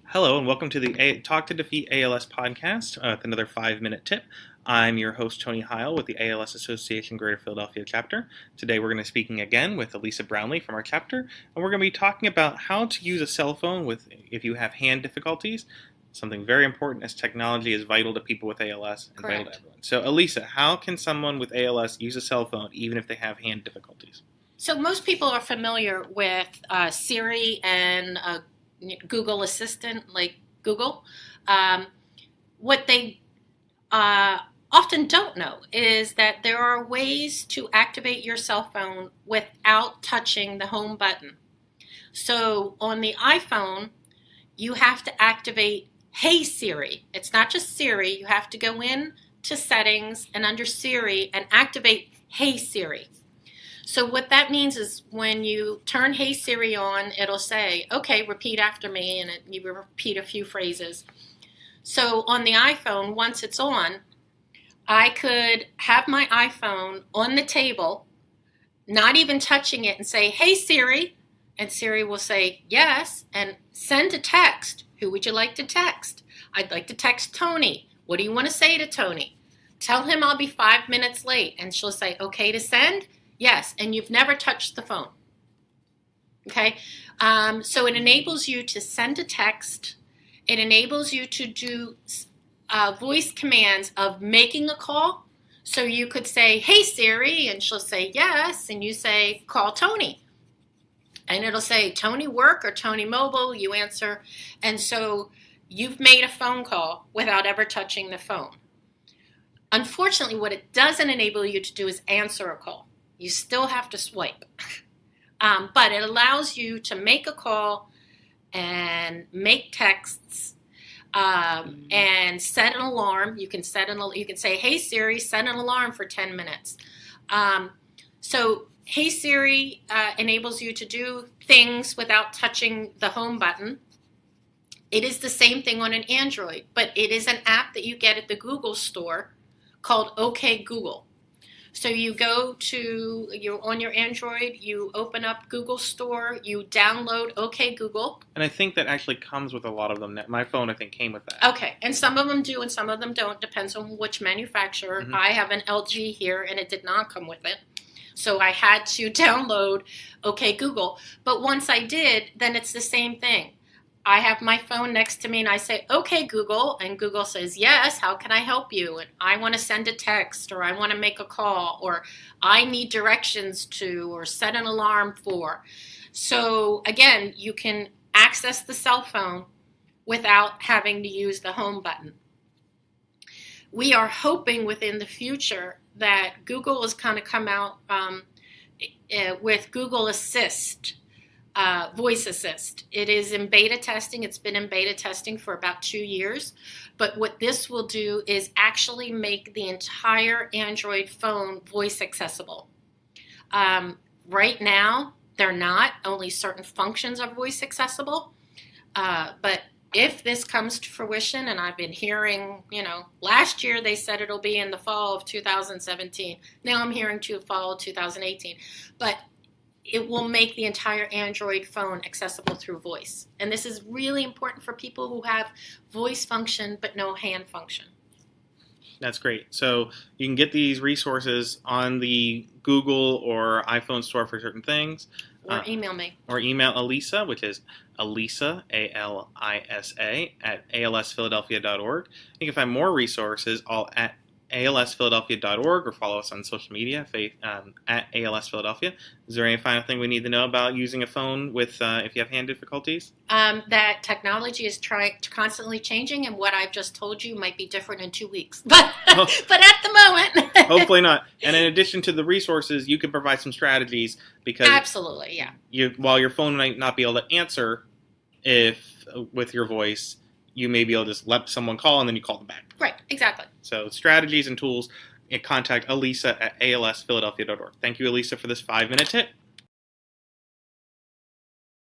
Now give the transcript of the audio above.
Hello, and welcome to the Talk to Defeat ALS podcast with another 5-minute tip. I'm your host, Tony Heil, with the ALS Association Greater Philadelphia chapter. Today we're going to be speaking again with Elisa Brownlee from our chapter, and we're going to be talking about how to use a cell phone if you have hand difficulties. Something very important, as technology is vital to people with ALS and vital to everyone. So, Elisa, how can someone with ALS use a cell phone even if they have hand difficulties? So most people are familiar with Siri and Google Assistant, like Google. What they often don't know is that there are ways to activate your cell phone without touching the home button. So on the iPhone, you have to activate Hey Siri. It's not just Siri. You have to go in to settings and under Siri and activate Hey Siri. So what that means is when you turn Hey Siri on, it'll say, okay, repeat after me, and you repeat a few phrases. So on the iPhone, once it's on, I could have my iPhone on the table, not even touching it, and say, Hey Siri, and Siri will say, yes, and send a text. Who would you like to text? I'd like to text Tony. What do you want to say to Tony? Tell him I'll be 5 minutes late, and she'll say, okay to send? Yes, and you've never touched the phone. Okay, so it enables you to send a text. It enables you to do voice commands of making a call. So you could say, hey Siri, and she'll say yes, and you say, call Tony. And it'll say Tony Work or Tony Mobile, you answer. And so you've made a phone call without ever touching the phone. Unfortunately, what it doesn't enable you to do is answer a call. You still have to swipe. But it allows you to make a call and make texts and set an alarm. You can say, hey Siri, set an alarm for 10 minutes. So Hey Siri enables you to do things without touching the home button. It is the same thing on an Android, but it is an app that you get at the Google store called OK Google. So you're on your Android, you open up Google Store, you download OK Google. And I think that actually comes with a lot of them. My phone, I think, came with that. Okay, and some of them do and some of them don't. Depends on which manufacturer. Mm-hmm. I have an LG here and it did not come with it. So I had to download OK Google. But once I did, then it's the same thing. I have my phone next to me and I say, okay, Google, and Google says, yes, how can I help you? And I want to send a text, or I want to make a call, or I need directions to, or set an alarm for. So again, you can access the cell phone without having to use the home button. We are hoping within the future that Google is going to come out with Google Assist. Voice Assist. It is in beta testing. It's been in beta testing for about 2 years. But what this will do is actually make the entire Android phone voice accessible. Right now, they're not. Only certain functions are voice accessible. But if this comes to fruition, and I've been hearing, last year they said it'll be in the fall of 2017. Now I'm hearing fall of 2018. But it will make the entire Android phone accessible through voice. And this is really important for people who have voice function but no hand function. That's great. So you can get these resources on the Google or iPhone store for certain things. Or email me. Or email Elisa, which is Elisa, A-L-I-S-A, at alsphiladelphia.org. You can find more resources all at alsphiladelphia.org, or follow us on social media at ALS Philadelphia. Is there any final thing we need to know about using a phone with if you have hand difficulties? That technology is constantly changing, and what I've just told you might be different in 2 weeks. But at the moment, hopefully not. And in addition to the resources, you can provide some strategies because absolutely, yeah. While your phone might not be able to answer with your voice, you may be able to just let someone call and then you call them back. Right, exactly. So strategies and tools, contact Elisa at alsphiladelphia.org. Thank you, Elisa, for this 5-minute tip.